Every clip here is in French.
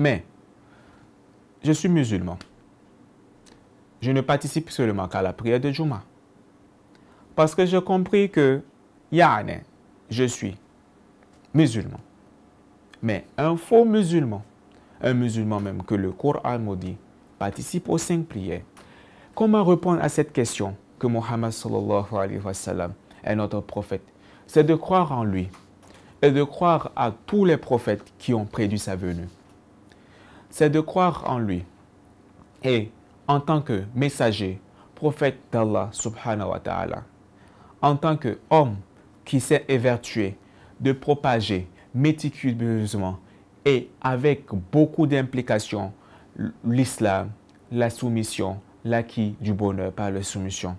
Mais, je suis musulman. Je ne participe seulement qu'à la prière de Juma. Parce que j'ai compris que, yani, je suis musulman. Mais un faux musulman, un musulman même que le Coran maudit, participe aux 5 prières. Comment répondre à cette question que Mohammed sallallahu alayhi wa sallam est notre prophète? C'est de croire en lui et de croire à tous les prophètes qui ont prédit sa venue. C'est de croire en lui et en tant que messager, prophète d'Allah subhanahu wa ta'ala, en tant qu'homme qui s'est évertué de propager méticuleusement et avec beaucoup d'implications l'islam, la soumission, l'acquis du bonheur par la soumission.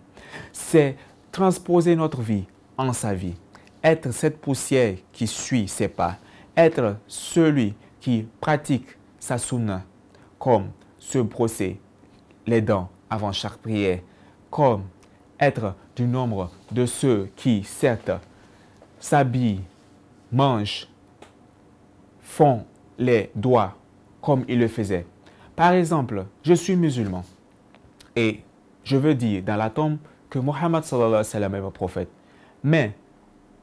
C'est transposer notre vie en sa vie, être cette poussière qui suit ses pas, être celui qui pratique sa sunna, comme se brosser les dents avant chaque prière, comme être du nombre de ceux qui, certes, s'habillent, mangent, font les doigts comme ils le faisaient. Par exemple, je suis musulman et je veux dire dans la tombe que Mohammed sallallahu alayhi wa sallam est mon prophète. Mais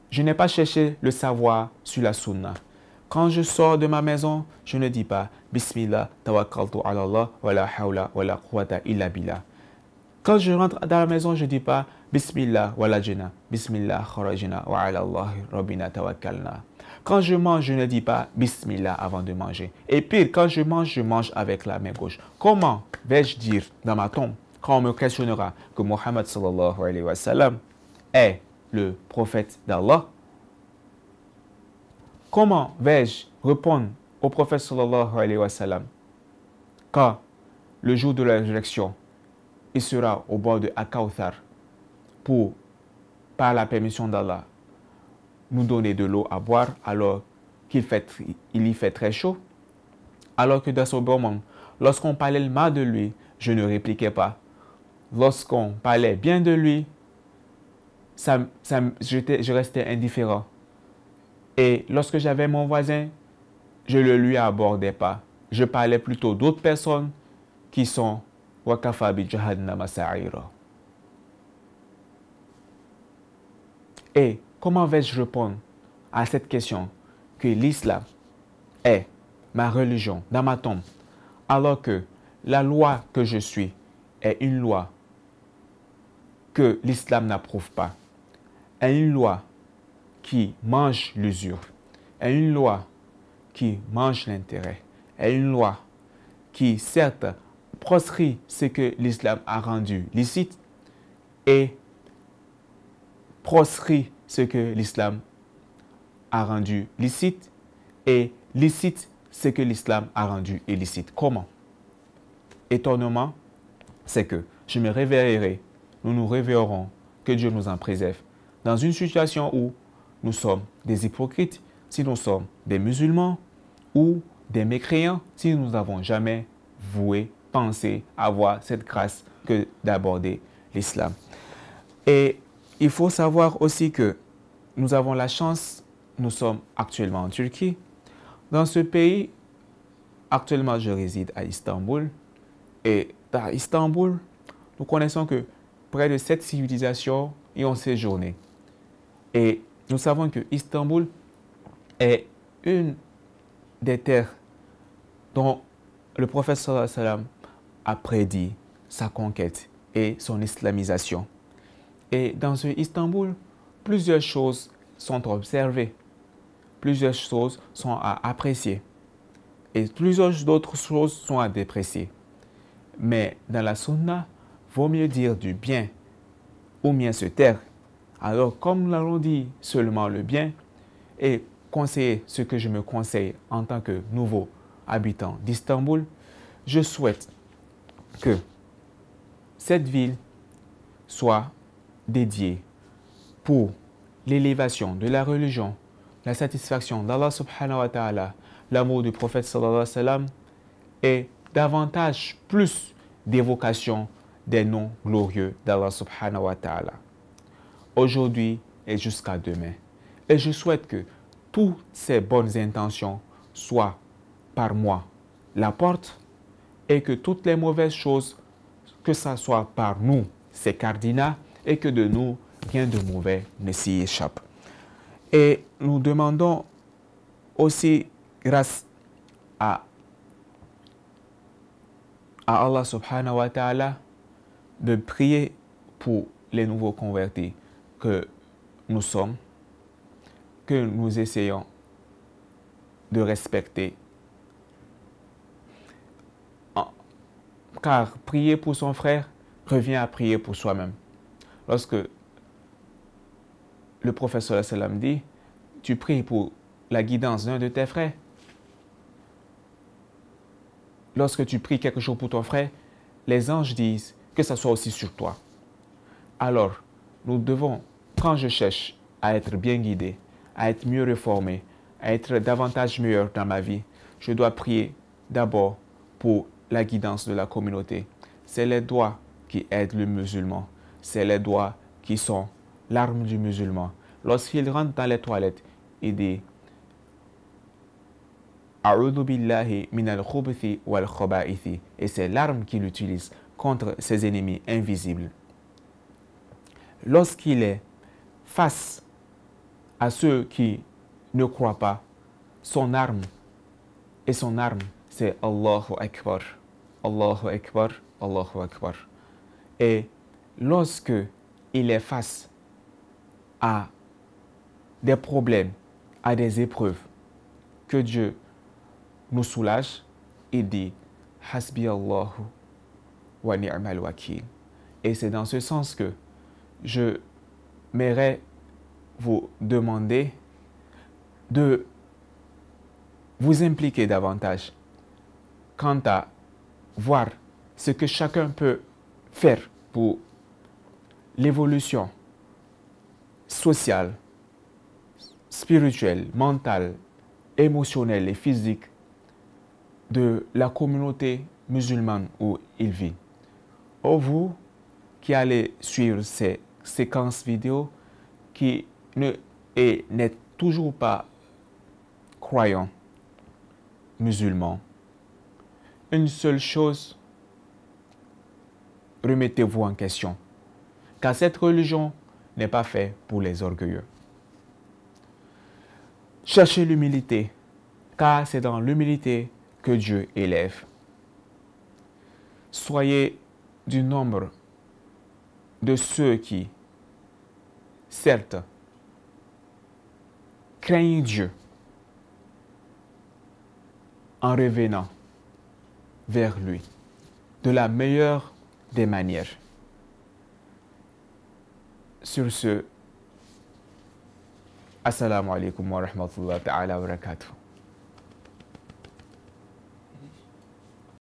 je n'ai pas cherché le savoir sur la sunna. Quand je sors de ma maison, je ne dis pas Bismillah, tawakkaltu ala Allah, wa la hawla wa la quwwata illa billah. Quand je rentre dans la maison, je ne dis pas Bismillah, wa la jina, Bismillah, kharajina, wa ala Allah, rabbina tawakkalna. Quand je mange, je ne dis pas Bismillah avant de manger. Et pire, quand je mange avec la main gauche. Comment vais-je dire dans ma tombe, quand on me questionnera que Mohammed sallallahu alayhi wa sallam est le prophète d'Allah? Comment vais-je répondre au prophète sallallahu alayhi wa sallam quand le jour de la résurrection, il sera au bord de Akawthar pour, par la permission d'Allah, nous donner de l'eau à boire alors qu'il y fait très chaud? Alors que dans ce moment, lorsqu'on parlait le mal de lui, je ne répliquais pas. Lorsqu'on parlait bien de lui, je restais indifférent. Et lorsque j'avais mon voisin, je ne le lui abordais pas. Je parlais plutôt d'autres personnes qui sont wakafa bi jahannama sa'ira. Et comment vais-je répondre à cette question que l'islam est ma religion dans ma tombe, alors que la loi que je suis est une loi que l'islam n'approuve pas, est une loi qui mange l'usure, est une loi qui mange l'intérêt, est une loi qui, certes, proscrit ce que l'islam a rendu licite et proscrit ce que l'islam a rendu licite et licite ce que l'islam a rendu illicite. Comment? Étonnement, c'est que je me réveillerai, nous nous réveillerons, que Dieu nous en préserve, dans une situation où nous sommes des hypocrites, si nous sommes des musulmans ou des mécréants, si nous n'avons jamais voué, pensé avoir cette grâce que d'aborder l'islam. Et il faut savoir aussi que nous avons la chance, nous sommes actuellement en Turquie. Dans ce pays, actuellement je réside à Istanbul. Et à Istanbul, nous connaissons que près de 7 civilisations y ont séjourné. Et nous savons que Istanbul est une des terres dont le prophète sallallahu alayhi wa sallam a prédit sa conquête et son islamisation. Et dans ce Istanbul, plusieurs choses sont observées, plusieurs choses sont à apprécier et plusieurs d'autres choses sont à déprécier. Mais dans la sunna, vaut mieux dire du bien ou bien se taire. Alors, comme nous l'avons dit, seulement le bien et conseiller ce que je me conseille en tant que nouveau habitant d'Istanbul, je souhaite que cette ville soit dédiée pour l'élévation de la religion, la satisfaction d'Allah subhanahu wa ta'ala, l'amour du prophète sallallahu alayhi wa sallam et davantage plus d'évocation des noms glorieux d'Allah subhanahu wa ta'ala. Aujourd'hui et jusqu'à demain. Et je souhaite que toutes ces bonnes intentions soient par moi la porte et que toutes les mauvaises choses, que ce soit par nous, c'est cardinal, et que de nous, rien de mauvais ne s'y échappe. Et nous demandons aussi, grâce à Allah subhanahu wa ta'ala, de prier pour les nouveaux convertis que nous sommes, que nous essayons de respecter. Car prier pour son frère revient à prier pour soi-même. Lorsque le prophète sallallahu alayhi wa sallam dit, tu pries pour la guidance d'un de tes frères. Lorsque tu pries quelque chose pour ton frère, les anges disent que ça soit aussi sur toi. Alors, nous devons, quand je cherche à être bien guidé, à être mieux réformé, à être davantage meilleur dans ma vie, je dois prier d'abord pour la guidance de la communauté. C'est les doigts qui aident le musulman. C'est les doigts qui sont l'arme du musulman. Lorsqu'il rentre dans les toilettes, il dit A'udhu billahi minal khubuthi wal khabaithi. Et c'est l'arme qu'il utilise contre ses ennemis invisibles. Lorsqu'il est face à ceux qui ne croient pas, son arme, c'est Allahu Akbar, Allahu Akbar, Allahu Akbar. Et lorsque il est face à des problèmes, à des épreuves, que Dieu nous soulage, il dit Hasbi Allahu wa ni'mal wakil. Et c'est dans ce sens que je m'aimerais vous demander de vous impliquer davantage quant à voir ce que chacun peut faire pour l'évolution sociale, spirituelle, mentale, émotionnelle et physique de la communauté musulmane où il vit. Ô vous qui allez suivre ces séquences vidéo, qui n'êtes toujours pas croyants musulmans, une seule chose, remettez-vous en question, car cette religion n'est pas faite pour les orgueilleux. Cherchez l'humilité, car c'est dans l'humilité que Dieu élève. Soyez du nombre de ceux qui, certes, craignent Dieu en revenant vers lui de la meilleure des manières. Sur ce, assalamu alaikum wa rahmatullahi wa barakatuh.